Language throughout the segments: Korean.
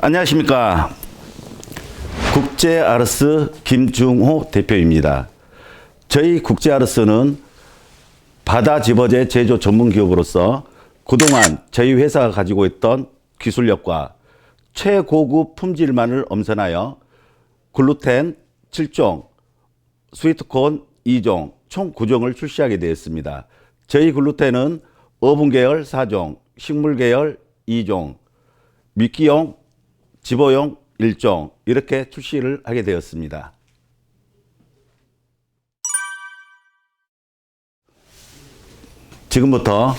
안녕하십니까. 국제아르스 김중호 대표입니다. 저희 국제아르스는 바다 집어제 제조 전문 기업으로서 그동안 저희 회사가 가지고 있던 기술력과 최고급 품질만을 엄선하여 글루텐 7종, 스위트콘 2종, 총 9종을 출시하게 되었습니다. 저희 글루텐은 어분 계열 4종, 식물 계열 2종, 미끼용, 집어용 1종 이렇게 출시를 하게 되었습니다. 지금부터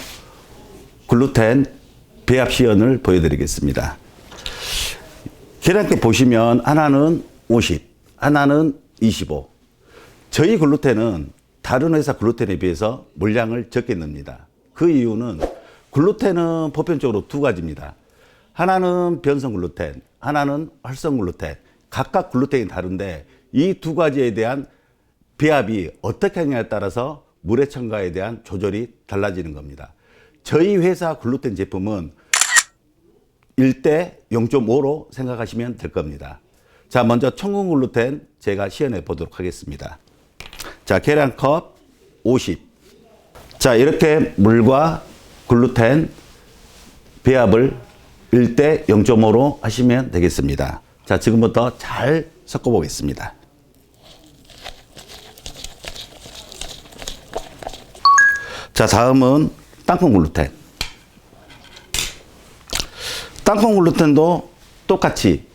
글루텐 배합 시연을 보여드리겠습니다. 계량기 보시면 하나는 50, 하나는 25. 저희 글루텐은 다른 회사 글루텐에 비해서 물량을 적게 넣습니다. 그 이유는 글루텐은 보편적으로 두 가지입니다. 하나는 변성 글루텐, 하나는 활성 글루텐. 각각 글루텐이 다른데 이 두 가지에 대한 배합이 어떻게 하냐에 따라서 물의 첨가에 대한 조절이 달라지는 겁니다. 저희 회사 글루텐 제품은 1대 0.5로 생각하시면 될 겁니다. 자, 먼저 청군 글루텐 제가 시연해 보도록 하겠습니다. 자, 계량컵 50. 자, 이렇게 물과 글루텐 배합을 1대 0.5로 하시면 되겠습니다. 자, 지금부터 잘 섞어 보겠습니다. 자, 다음은 땅콩 글루텐. 땅콩 글루텐도 똑같이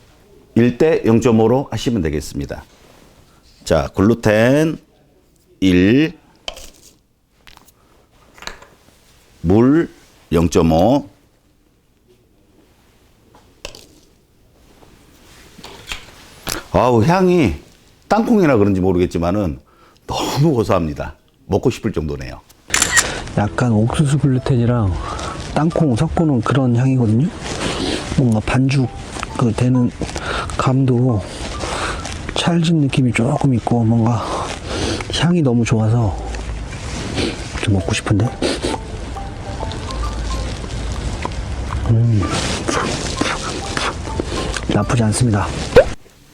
1대 0.5로 하시면 되겠습니다. 자, 글루텐 1, 물 0.5, 아우, 향이 땅콩이라 그런지 모르겠지만은 너무 고소합니다. 먹고 싶을 정도네요. 약간 옥수수 글루텐이랑 땅콩 섞어놓은 그런 향이거든요. 뭔가 반죽 그 되는 감도 찰진 느낌이 조금 있고 뭔가 향이 너무 좋아서 좀 먹고 싶은데. 나쁘지 않습니다.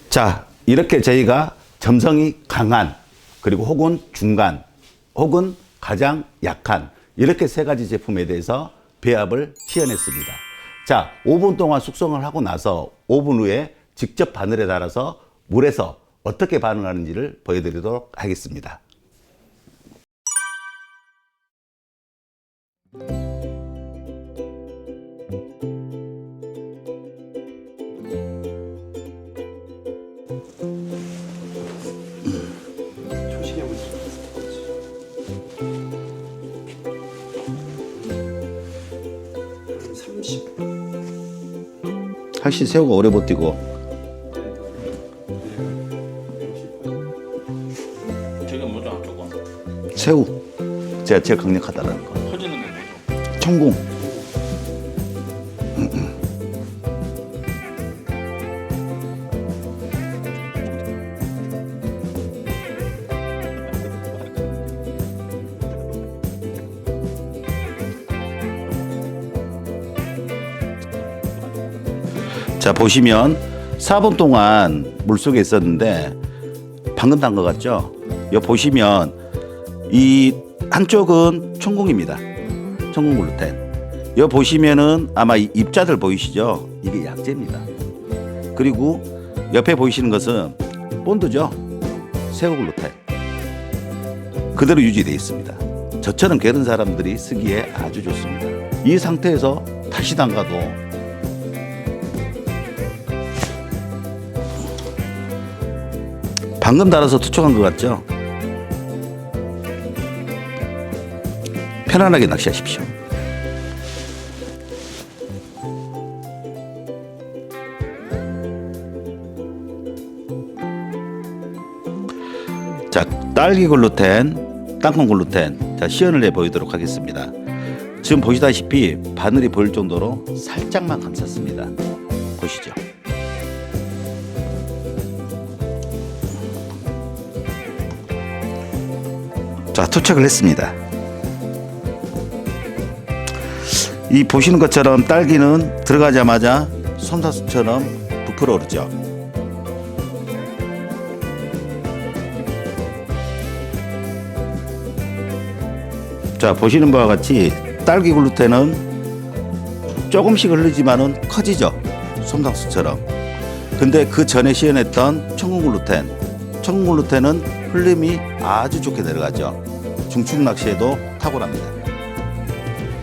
자, 이렇게 저희가 점성이 강한, 그리고 혹은 중간, 혹은 가장 약한 이렇게 세 가지 제품에 대해서 배합을 시연했습니다. 자, 5분 동안 숙성을 하고 나서 5분 후에 직접 바늘에 달아서 물에서 어떻게 반응하는지를 보여드리도록 하겠습니다. 확실히 새우가 오래 버티고. 지금 뭐죠 안쪽은? 새우 제가 제일 강력하다라는 거. 퍼지는 건 뭐죠? 청궁. 자, 보시면 4분 동안 물속에 있었는데 방금 담가 같죠? 여기 보시면 이 한쪽은 청궁입니다. 청궁 글루텐. 여기 보시면은 아마 이 입자들 보이시죠? 이게 약재입니다. 그리고 옆에 보이시는 것은 본드죠? 새우 글루텐. 그대로 유지되어 있습니다. 저처럼 게으른 사람들이 쓰기에 아주 좋습니다. 이 상태에서 다시 담가도 방금 달아서 투척한 것 같죠? 편안하게 낚시하십시오. 자, 딸기 글루텐, 땅콩 글루텐, 자, 시연을 해 보이도록 하겠습니다. 지금 보시다시피 바늘이 보일 정도로 살짝만 감쌌습니다. 보시죠. 자, 투척을 했습니다. 이 보시는 것처럼 딸기는 들어가자마자 솜사수처럼 2% 오르죠. 자, 보시는 바와 같이 딸기 글루텐은 조금씩 흐르지만은 커지죠. 솜상수처럼. 근데 그 전에 시연했던 청군 글루텐은 흘림이 아주 좋게 내려가죠. 중축 낚시에도 탁월합니다.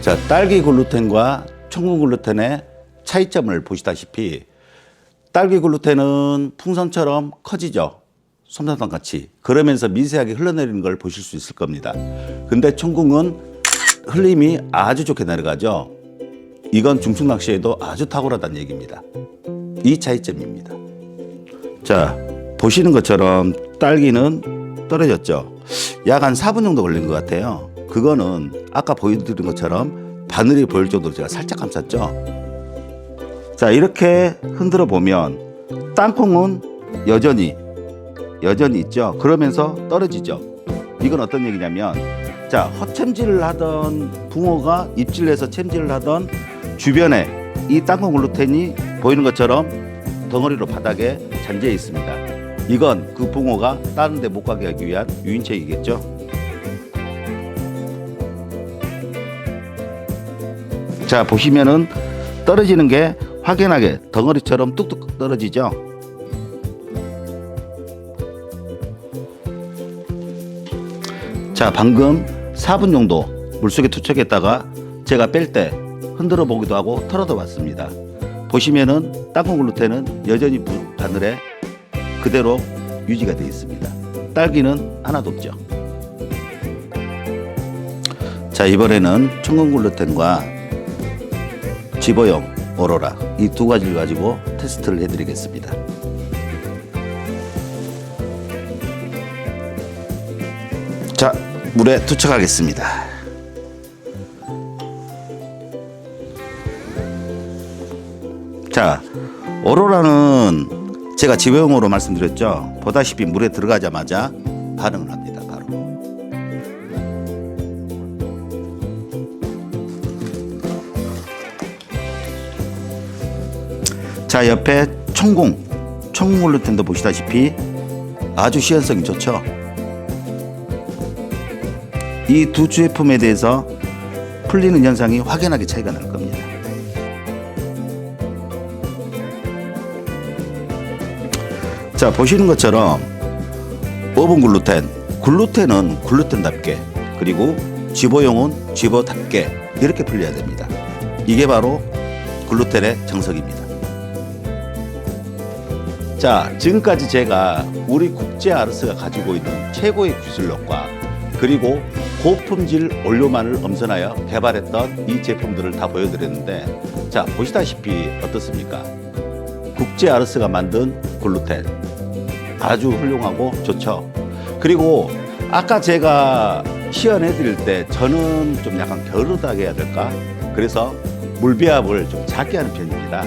자, 딸기 글루텐과 청군 글루텐의 차이점을 보시다시피 딸기 글루텐은 풍선처럼 커지죠. 솜사탕 같이. 그러면서 미세하게 흘러내리는 걸 보실 수 있을 겁니다. 근데 청궁은 흘림이 아주 좋게 내려가죠. 이건 중축 낚시에도 아주 탁월하다는 얘기입니다. 이 차이점입니다. 자, 보시는 것처럼 딸기는 떨어졌죠. 약 한 4분 정도 걸린 것 같아요. 그거는 아까 보여드린 것처럼 바늘이 보일 정도로 제가 살짝 감쌌죠. 자, 이렇게 흔들어 보면 땅콩은 여전히 있죠. 그러면서 떨어지죠. 이건 어떤 얘기냐면, 자, 헛챔질을 하던 붕어가 입질해서 챔질을 하던 주변에 이 땅콩 글루텐이 보이는 것처럼 덩어리로 바닥에 잔재해 있습니다. 이건 그 붕어가 다른 데 못 가게 하기 위한 유인책이겠죠. 자, 보시면은 떨어지는 게 확연하게 덩어리처럼 뚝뚝 떨어지죠. 자, 방금 4분 정도 물속에 투척했다가 제가 뺄 때 흔들어 보기도 하고 털어도 봤습니다. 보시면은 땅콩 글루텐은 여전히 바늘에 그대로 유지가 되어 있습니다. 딸기는 하나도 없죠. 자, 이번에는 청군 글루텐과 집어용 오로라 이 두 가지를 가지고 테스트를 해드리겠습니다. 자, 물에 투척하겠습니다. 자, 오로라는 제가 집어용으로 말씀드렸죠. 보다시피 물에 들어가자마자 반응을 합니다. 바로. 자, 옆에 청궁 글루텐도 보시다시피 아주 시연성이 좋죠. 이 두 제품에 대해서 풀리는 현상이 확연하게 차이가 날 겁니다. 자, 보시는 것처럼 오븐 글루텐은 글루텐답게, 그리고 집어용은 집어답게 이렇게 풀려야 됩니다. 이게 바로 글루텐의 정석입니다. 자, 지금까지 제가 우리 국제 아르스가 가지고 있는 최고의 기술력과 그리고 고품질 원료만을 엄선하여 개발했던 이 제품들을 다 보여드렸는데, 자, 보시다시피 어떻습니까? 국제 아르스가 만든 글루텐 아주 훌륭하고 좋죠. 그리고 아까 제가 시연해 드릴 때 저는 좀 약간 게으르다고 해야 될까? 그래서 물배합을 좀 작게 하는 편입니다.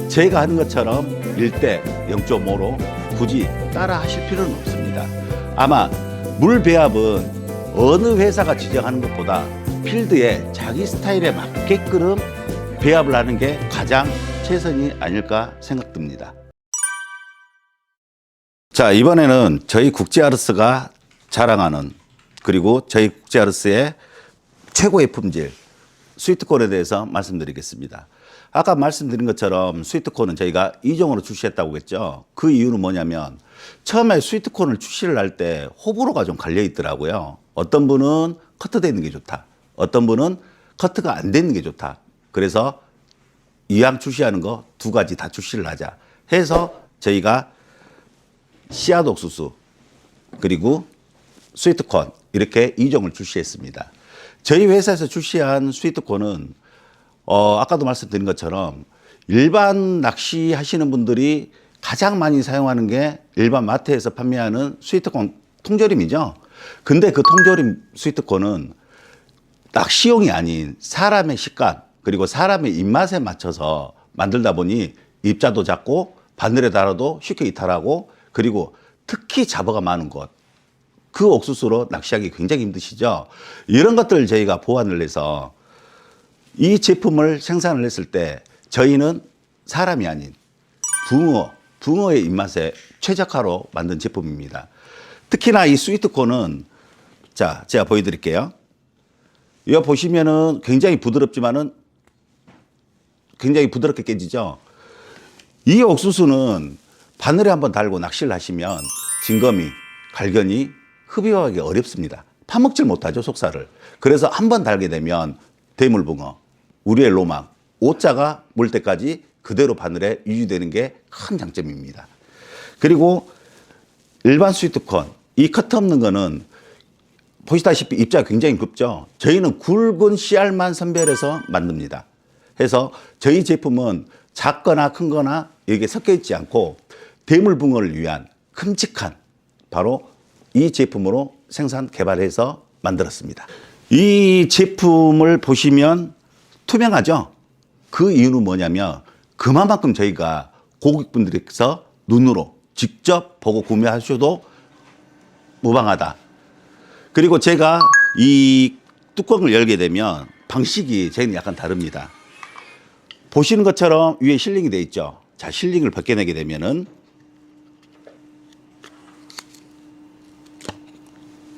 제가 하는 것처럼 1대 0.5로 굳이 따라 하실 필요는 없습니다. 아마 물배합은 어느 회사가 지정하는 것보다 필드에 자기 스타일에 맞게끔 배합을 하는 게 가장 최선이 아닐까 생각됩니다. 자, 이번에는 저희 국제아르스가 자랑하는, 그리고 저희 국제아르스의 최고의 품질 스위트콘에 대해서 말씀드리겠습니다. 아까 말씀드린 것처럼 스위트콘은 저희가 2종으로 출시했다고 했죠. 그 이유는 뭐냐면 처음에 스위트콘을 출시를 할 때 호불호가 좀 갈려 있더라고요. 어떤 분은 커트되어 있는 게 좋다, 어떤 분은 커트가 안 되는 게 좋다. 그래서 이왕 출시하는 거 두 가지 다 출시를 하자 해서 저희가 씨앗 옥수수 그리고 스위트콘 이렇게 2종을 출시했습니다. 저희 회사에서 출시한 스위트콘은 아까도 말씀드린 것처럼 일반 낚시 하시는 분들이 가장 많이 사용하는 게 일반 마트에서 판매하는 스위트콘 통조림이죠. 근데 그 통조림 스위트콘은 낚시용이 아닌 사람의 식감 그리고 사람의 입맛에 맞춰서 만들다 보니 입자도 작고 바늘에 달아도 쉽게 이탈하고, 그리고 특히 잡어가 많은 곳, 그 옥수수로 낚시하기 굉장히 힘드시죠. 이런 것들을 저희가 보완을 해서 이 제품을 생산을 했을 때 저희는 사람이 아닌 붕어의 입맛에 최적화로 만든 제품입니다. 특히나 이 스위트콘은 자, 제가 보여드릴게요. 이거 보시면은 굉장히 부드럽지만은 굉장히 부드럽게 깨지죠. 이 옥수수는 바늘에 한번 달고 낚시를 하시면 징거미, 갈견이 흡입하기 어렵습니다. 파먹질 못하죠, 속살을. 그래서 한번 달게 되면 대물붕어, 우리의 로망, 오자가 물 때까지 그대로 바늘에 유지되는 게 큰 장점입니다. 그리고 일반 스위트콘, 이 커트 없는 거는 보시다시피 입자가 굉장히 굵죠. 저희는 굵은 씨알만 선별해서 만듭니다. 해서 저희 제품은 작거나 큰거나 여기에 섞여 있지 않고 대물붕어를 위한 큼직한 바로 이 제품으로 생산 개발해서 만들었습니다. 이 제품을 보시면 투명하죠. 그 이유는 뭐냐면 그만큼 저희가 고객분들께서 눈으로 직접 보고 구매하셔도 무방하다. 그리고 제가 이 뚜껑을 열게 되면 방식이 저희는 약간 다릅니다. 보시는 것처럼 위에 실링이 되어 있죠. 자, 실링을 벗겨내게 되면은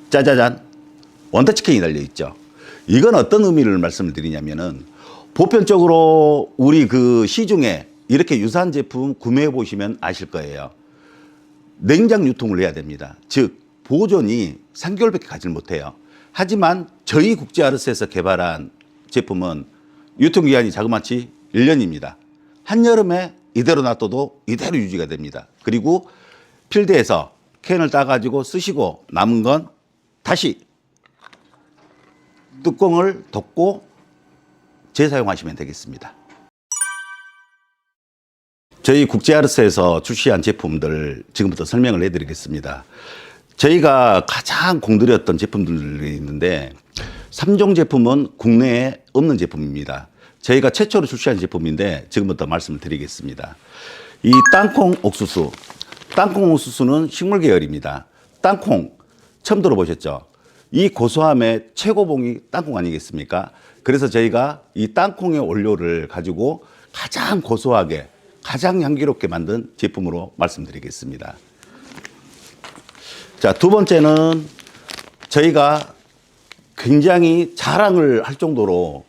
짜자잔, 원터치캔이 달려 있죠. 이건 어떤 의미를 말씀을 드리냐면은 보편적으로 우리 그 시중에 이렇게 유사한 제품 구매해 보시면 아실 거예요. 냉장 유통을 해야 됩니다. 즉 보존이 3개월밖에 가지 못해요. 하지만 저희 국제아르스에서 개발한 제품은 유통기한이 자그마치 1년입니다. 한여름에 이대로 놔둬도 이대로 유지가 됩니다. 그리고 필드에서 캔을 따가지고 쓰시고 남은 건 다시 뚜껑을 덮고 재사용하시면 되겠습니다. 저희 국제아르스에서 출시한 제품들 지금부터 설명을 해드리겠습니다. 저희가 가장 공들였던 제품들이 있는데 3종 제품은 국내에 없는 제품입니다. 저희가 최초로 출시한 제품인데 지금부터 말씀을 드리겠습니다. 이 땅콩 옥수수. 땅콩 옥수수는 식물 계열입니다. 땅콩 처음 들어보셨죠? 이 고소함의 최고봉이 땅콩 아니겠습니까? 그래서 저희가 이 땅콩의 원료를 가지고 가장 고소하게 가장 향기롭게 만든 제품으로 말씀드리겠습니다. 자, 두 번째는 저희가 굉장히 자랑을 할 정도로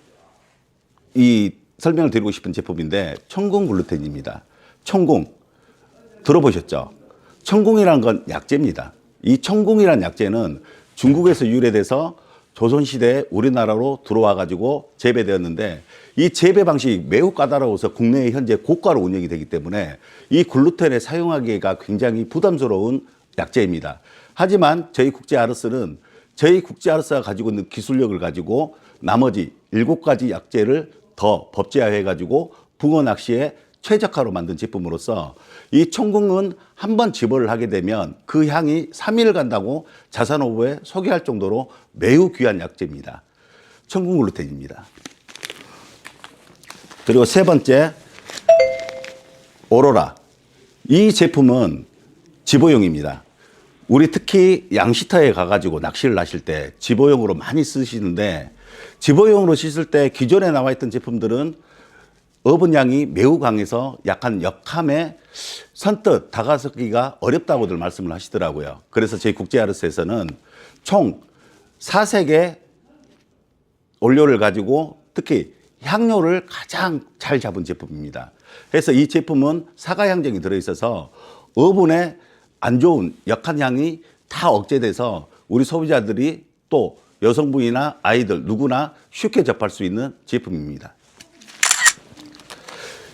이 설명을 드리고 싶은 제품인데 천궁 글루텐입니다. 천궁 들어보셨죠? 천궁이라는 건 약재입니다. 이 천궁이라는 약재는 중국에서 유래돼서 조선시대에 우리나라로 들어와 가지고 재배되었는데 이 재배 방식이 매우 까다로워서 국내에 현재 고가로 운영이 되기 때문에 이 글루텐에 사용하기가 굉장히 부담스러운 약재입니다. 하지만 저희 국제아르스는 저희 국제아르스가 가지고 있는 기술력을 가지고 나머지 7가지 약재를 더 법제화해 가지고 붕어 낚시에 최적화로 만든 제품으로서 이 천궁은 한번 집어를 하게 되면 그 향이 3일 간다고 자산오보에 소개할 정도로 매우 귀한 약재입니다. 천궁 글루텐입니다. 그리고 세 번째 오로라. 이 제품은 집어용입니다. 우리 특히 양시터에 가가지고 낚시를 하실 때 집어용으로 많이 쓰시는데 집어용으로 씻을 때 기존에 나와 있던 제품들은 어분량이 매우 강해서 약한 역함에 선뜻 다가서기가 어렵다고들 말씀을 하시더라고요. 그래서 저희 국제아르스에서는 총 4색의 원료를 가지고 특히 향료를 가장 잘 잡은 제품입니다. 그래서 이 제품은 사과 향정이 들어있어서 어분의 안 좋은 역한 향이 다 억제돼서 우리 소비자들이 또 여성분이나 아이들 누구나 쉽게 접할 수 있는 제품입니다.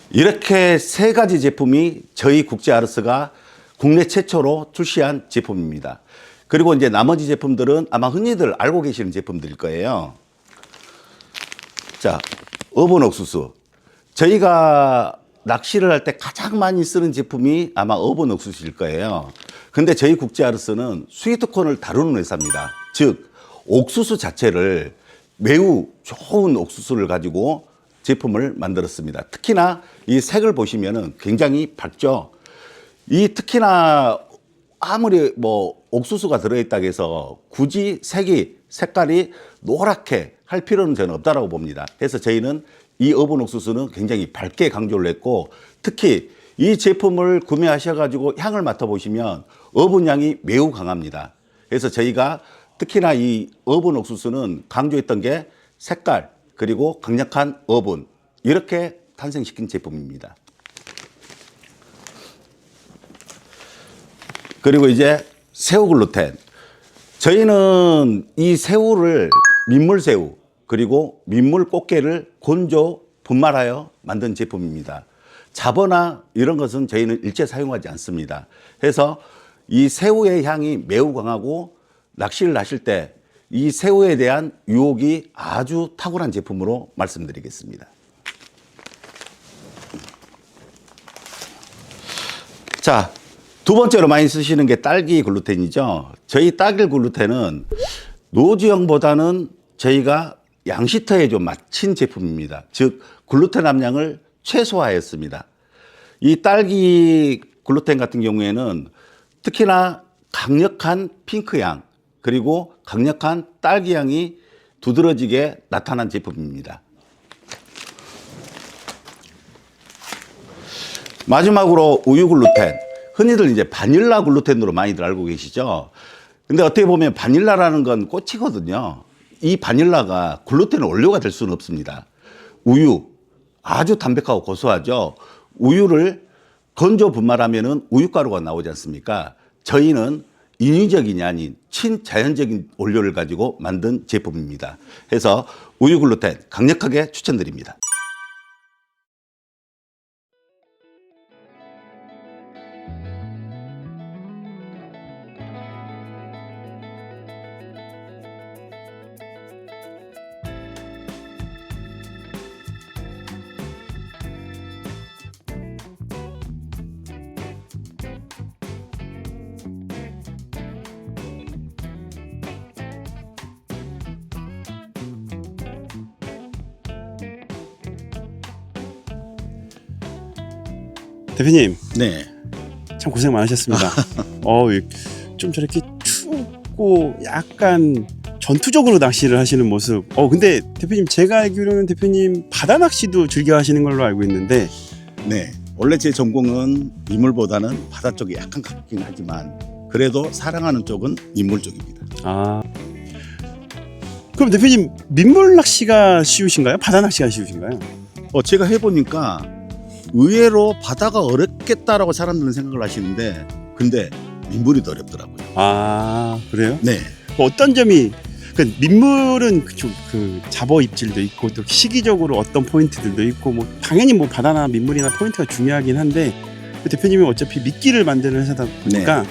이렇게 3가지 제품이 저희 국제아르스가 국내 최초로 출시한 제품입니다. 그리고 이제 나머지 제품들은 아마 흔히들 알고 계시는 제품들일 거예요. 자, 어본 옥수수. 저희가 낚시를 할 때 가장 많이 쓰는 제품이 아마 어본 옥수수일 거예요. 근데 저희 국제아르스는 스위트콘을 다루는 회사입니다. 즉, 옥수수 자체를 매우 좋은 옥수수를 가지고 제품을 만들었습니다. 특히나 이 색을 보시면은 굉장히 밝죠. 이 특히나 아무리 뭐 옥수수가 들어있다고 해서 굳이 색깔이 노랗게 할 필요는 저는 없다라고 봅니다. 그래서 저희는 이 어본 옥수수는 굉장히 밝게 강조를 했고 특히 이 제품을 구매하셔가지고 향을 맡아보시면 어분 향이 매우 강합니다. 그래서 저희가 특히나 이 어분 옥수수는 강조했던 게 색깔 그리고 강력한 어분 이렇게 탄생시킨 제품입니다. 그리고 이제 새우 글루텐. 저희는 이 새우를 민물새우 그리고 민물 꽃게를 건조 분말하여 만든 제품입니다. 잡어나 이런 것은 저희는 일체 사용하지 않습니다. 그래서 이 새우의 향이 매우 강하고 낚시를 하실 때 이 새우에 대한 유혹이 아주 탁월한 제품으로 말씀드리겠습니다. 자, 두 번째로 많이 쓰시는 게 딸기 글루텐이죠. 저희 딸기 글루텐은 노지형보다는 저희가 양시터에 좀 맞춘 제품입니다. 즉 글루텐 함량을 최소화했습니다. 이 딸기 글루텐 같은 경우에는 특히나 강력한 핑크향 그리고 강력한 딸기향이 두드러지게 나타난 제품입니다. 마지막으로 우유 글루텐. 흔히들 이제 바닐라 글루텐으로 많이들 알고 계시죠. 근데 어떻게 보면 바닐라라는 건 꽃이거든요. 이 바닐라가 글루텐 원료가 될 수는 없습니다. 우유 아주 담백하고 고소하죠. 우유를 건조 분말하면은 우유가루가 나오지 않습니까? 저희는 인위적인이 아닌 친자연적인 원료를 가지고 만든 제품입니다. 그래서 우유 글루텐 강력하게 추천드립니다. 대표님, 네. 참 고생 많으셨습니다. 좀 저렇게 춥고 약간 전투적으로 낚시를 하시는 모습. 근데 대표님, 제가 알기로는 대표님 바다 낚시도 즐겨 하시는 걸로 알고 있는데. 네. 원래 제 전공은 민물보다는 바다 쪽이 약간 가깝긴 하지만 그래도 사랑하는 쪽은 민물 쪽입니다. 아. 그럼 대표님, 민물 낚시가 쉬우신가요? 바다 낚시가 쉬우신가요? 제가 해보니까 의외로 바다가 어렵겠다라고 사람들은 생각을 하시는데 근데 민물이 더 어렵더라고요. 아, 그래요? 네. 어떤 점이 민물은 그 잡어 입질도 있고 또 시기적으로 어떤 포인트들도 있고 뭐 당연히 뭐 바다나 민물이나 포인트가 중요하긴 한데 대표님이 어차피 미끼를 만드는 회사다 보니까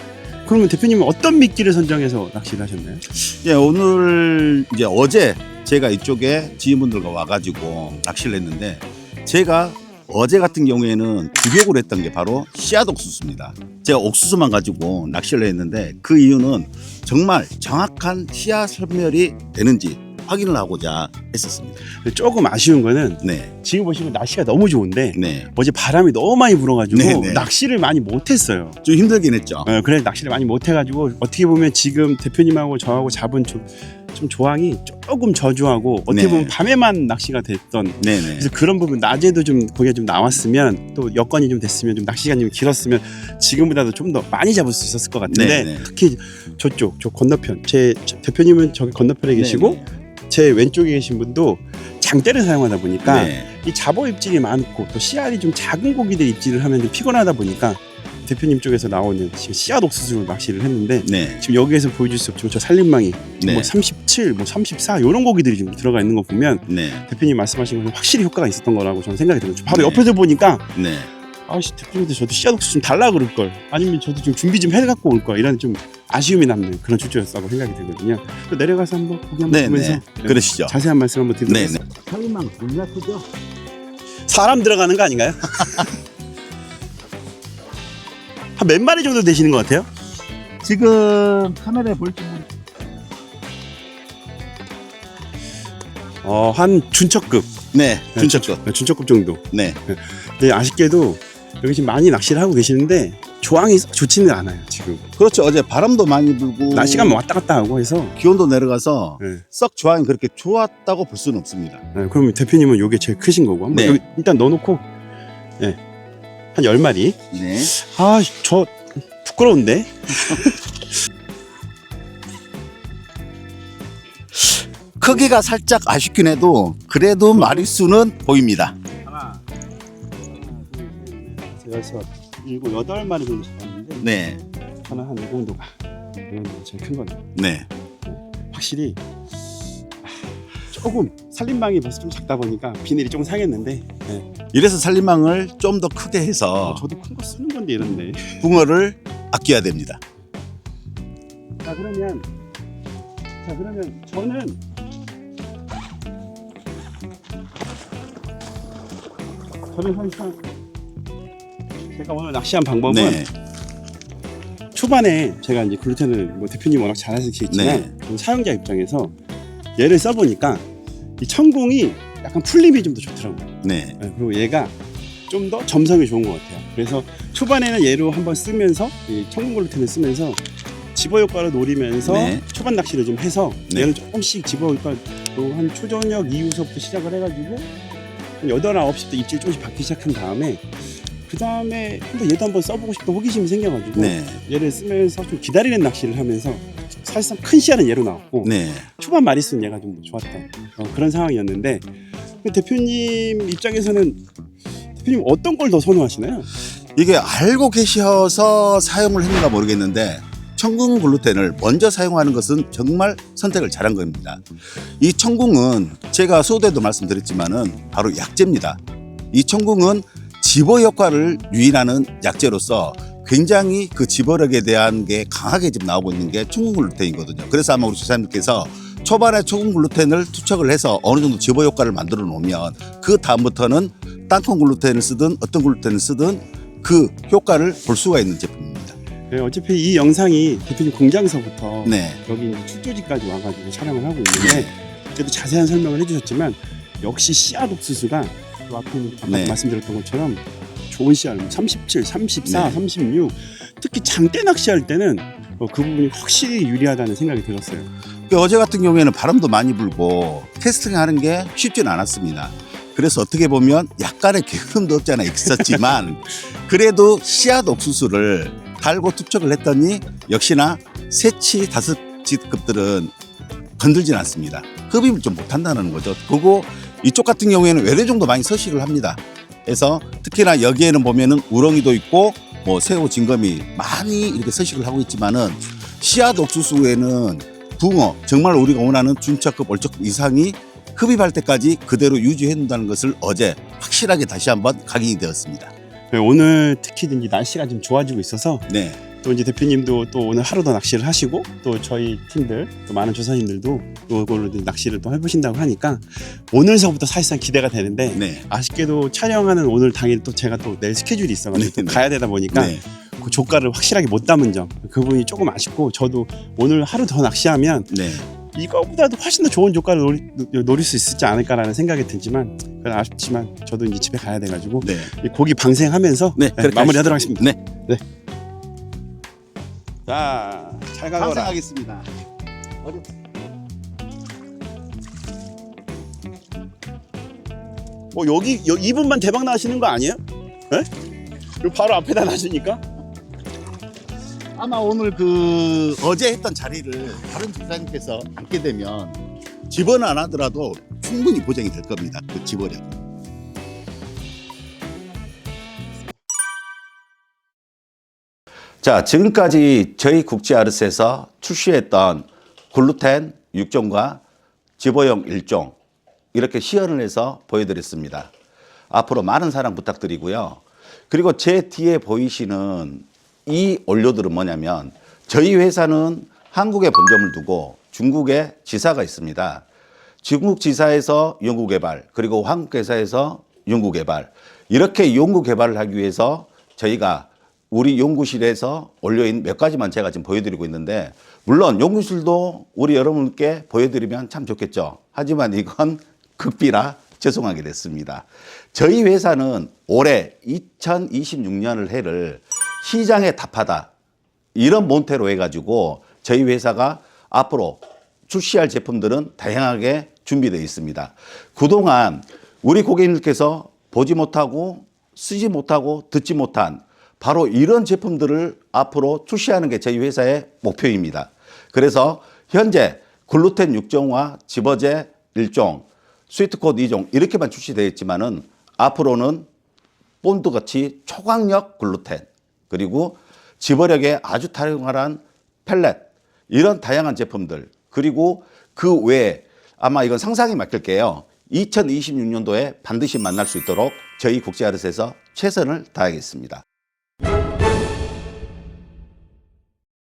그러면 대표님은 어떤 미끼를 선정해서 낚시를 하셨나요? 예, 오늘 이제 어제 제가 이쪽에 지인분들과 와가지고 낚시를 했는데 제가 어제 같은 경우에는 주력으로 했던 게 바로 씨앗 옥수수입니다. 제가 옥수수만 가지고 낚시를 했는데 그 이유는 정말 정확한 씨앗 선멸이 되는지 확인을 하고자 했었습니다. 조금 아쉬운 거는 네, 지금 보시면 날씨가 너무 좋은데 네, 어제 바람이 너무 많이 불어가지고 네. 낚시를 많이 못했어요. 좀 힘들긴 했죠. 그래 낚시를 많이 못해가지고 어떻게 보면 지금 대표님하고 저하고 잡은 좀 조항이 조금 저조하고 어떻게 네. 보면 밤에만 낚시가 됐던 네네. 그래서 그런 부분 낮에도 좀 고기가 좀 나왔으면 또 여건이 좀 됐으면 좀 낚시 시간이 좀 길었으면 지금보다도 좀 더 많이 잡을 수 있었을 것 같은데 네네. 특히 저쪽 저 건너편 제 대표님은 저기 건너편에 계시고 네네. 제 왼쪽에 계신 분도 장대를 사용하다 보니까 네. 이 잡어 입질이 많고 또 씨알이 좀 작은 고기들 입질을 하면 좀 피곤하다 보니까 대표님 쪽에서 나오는 지금 씨앗 옥수수로 낚시를 했는데 네. 지금 여기에서 보여줄 수 없지만 저 살림망이 네. 뭐 37, 뭐 34 이런 고기들이 좀 들어가 있는 거 보면 네. 대표님 말씀하신 것은 확실히 효과가 있었던 거라고 저는 생각이 들어요. 바로 네. 옆에서 보니까 네. 아씨 대표님도 저도 씨앗 옥수수 좀 달라 그럴 걸 아니면 저도 좀 준비 좀 해갖고 올 걸 이런 좀 아쉬움이 남는 그런 출조였다고 생각이 들거든요. 또 내려가서 한번 고기 한번 네. 보면서 네. 그러시죠. 자세한 말씀 한번 드리도록 네. 하겠습니다. 네. 살림망 겁나 크죠? 사람 들어가는 거 아닌가요? 한 몇 마리 정도 되시는 것 같아요? 지금 카메라에 볼지 한 준척급. 네. 준척급. 네, 준척급 정도. 네. 근데 아쉽게도 여기 지금 많이 낚시를 하고 계시는데 조항이 썩 좋지는 않아요 지금. 그렇죠. 어제 바람도 많이 불고 날씨가 뭐 왔다 갔다 하고 해서. 기온도 내려가서 네. 썩 조항이 그렇게 좋았다고 볼 수는 없습니다. 네, 그럼 대표님은 요게 제일 크신 거고 한번 네. 여기 일단 넣어놓고 네. 한 10마리. 네. 아, 저 부끄러운데. 크기가 살짝 아쉽긴 해도 그래도 마리수는 보입니다. 하나, 둘, 셋, 6, 8마리 정도 잡았는데 네. 저는 한 이 정도가 제일 큰 거네요. 네. 확실히 조금 살림망이 벌써 좀 작다 보니까 비닐이 조금 상했는데 네. 이래서 살림망을 좀 더 크게 해서 저도 큰 거 쓰는 건데 이런데. 붕어를 아껴야 됩니다. 자 그러면 저는 항상 제가 오늘 낚시한 방법은 네. 초반에 제가 이제 글루텐을 뭐 대표님 워낙 잘 하시겠지만 네. 저는 사용자 입장에서 얘를 써보니까 이 천공이 약간 풀림이 좀 더 좋더라고요. 네. 네, 그리고 얘가 좀 더 점성이 좋은 것 같아요. 그래서 초반에는 얘로 한번 쓰면서 이 천공 글루텐을 쓰면서 집어 효과를 노리면서 네. 초반 낚시를 좀 해서 네. 얘를 조금씩 집어 효과로 한 초저녁 이후서부터 시작을 해가지고 한 8, 9시부터 입질이 조금씩 받기 시작한 다음에 그 다음에 한번 얘도 한번 써보고 싶은 호기심이 생겨가지고 네. 얘를 쓰면서 좀 기다리는 낚시를 하면서 사실상 큰 씨알은 얘로 나왔고 네. 초반 마리수는 얘가 좀 좋았던 그런 상황이었는데 대표님 입장에서는 대표님 어떤 걸 더 선호하시나요? 이게 알고 계셔서 사용을 했는가 모르겠는데 천궁 글루텐을 먼저 사용하는 것은 정말 선택을 잘한 겁니다. 이 천궁은 제가 소대도 말씀드렸지만은 바로 약재입니다. 이 천궁은 집어 효과를 유인하는 약재로서 굉장히 그 집어력에 대한 게 강하게 지금 나오고 있는 게 천궁 글루텐이거든요. 그래서 아마 우리 주사님께서 초반에 천궁 글루텐을 투척을 해서 어느 정도 집어 효과를 만들어 놓으면 그 다음부터는 땅콩 글루텐을 쓰든 어떤 글루텐을 쓰든 그 효과를 볼 수가 있는 제품입니다. 네, 어차피 이 영상이 대표님 공장서부터 네. 여기 이제 출조지까지 와가지고 촬영을 하고 있는데 그때도 자세한 설명을 해주셨지만 역시 씨앗 옥수수가 그 앞에 아까 네. 말씀드렸던 것처럼 좋은 씨앗 37, 34, 네. 36 특히 장대 낚시할 때는 그 부분이 확실히 유리하다는 생각이 들었어요. 어제 같은 경우에는 바람도 많이 불고 캐스팅하는 게 쉽지는 않았습니다. 그래서 어떻게 보면 약간의 게으름도 없지 않아 있었지만 그래도 씨앗 옥수수를 달고 투척을 했더니 역시나 새치 다섯치급들은 건들진 않습니다. 흡입을 좀 못한다는 거죠. 그리고 이쪽 같은 경우에는 외래 정도 많이 서식을 합니다. 그래서 특히나 여기에는 보면은 우렁이도 있고 뭐 새우, 진검이 많이 이렇게 서식을 하고 있지만은 씨앗 옥수수에는 붕어 정말 우리가 원하는 준차급, 월척급 이상이 흡입할 때까지 그대로 유지해 놓는다는 것을 어제 확실하게 다시 한번 각인이 되었습니다. 네, 오늘 특히 이제 날씨가 좀 좋아지고 있어서 네. 또 이제 대표님도 또 오늘 하루 더 낚시를 하시고 또 저희 팀들 또 많은 조사님들도 이걸로 낚시를 또 해보신다고 하니까 오늘서부터 사실상 기대가 되는데 네. 아쉽게도 촬영하는 오늘 당일 또 제가 또 내일 스케줄이 있어가지고 또 네. 가야 되다 보니까 네. 그 조가를 확실하게 못 담은 점 그 부분이 조금 아쉽고 저도 오늘 하루 더 낚시하면 네. 이거보다도 훨씬 더 좋은 조가를 노릴 수 있지 않을까라는 생각이 들지만 그건 아쉽지만 저도 이제 집에 가야 돼가지고 네. 이 고기 방생하면서 네, 그렇게 마무리하도록 하겠습니다. 네. 자, 잘 가거라. 방생하겠습니다. 여기 이분만 대박 나시는 거 아니에요? 예? 요 바로 앞에다 놔주니까. 아마 오늘 어제 했던 자리를 다른 집사님께서 앉게 되면 집어는 안 하더라도 충분히 보장이 될 겁니다. 그 집어력. 자, 지금까지 저희 국지아르스에서 출시했던 글루텐 6종과 집어용 1종 이렇게 시연을 해서 보여드렸습니다. 앞으로 많은 사랑 부탁드리고요. 그리고 제 뒤에 보이시는 이 원료들은 뭐냐면 저희 회사는 한국에 본점을 두고 중국에 지사가 있습니다. 중국 지사에서 연구개발 그리고 한국 회사에서 연구개발 이렇게 연구개발을 하기 위해서 저희가 우리 연구실에서 원료인 몇 가지만 제가 지금 보여드리고 있는데 물론 연구실도 우리 여러분께 보여드리면 참 좋겠죠. 하지만 이건 극비라 죄송하게 됐습니다. 저희 회사는 올해 2026년을 해를 시장에 답하다 이런 몬테로 해가지고 저희 회사가 앞으로 출시할 제품들은 다양하게 준비되어 있습니다. 그동안 우리 고객님께서 보지 못하고 쓰지 못하고 듣지 못한 바로 이런 제품들을 앞으로 출시하는 게 저희 회사의 목표입니다. 그래서 현재 글루텐 6종과 지버제 1종, 스위트콘 2종 이렇게만 출시되어 있지만은 앞으로는 본드같이 초강력 글루텐 그리고 지버력에 아주 탁월한 펠렛 이런 다양한 제품들 그리고 그 외에 아마 이건 상상이 맡길게요. 2026년도에 반드시 만날 수 있도록 저희 국제아르스에서 최선을 다하겠습니다.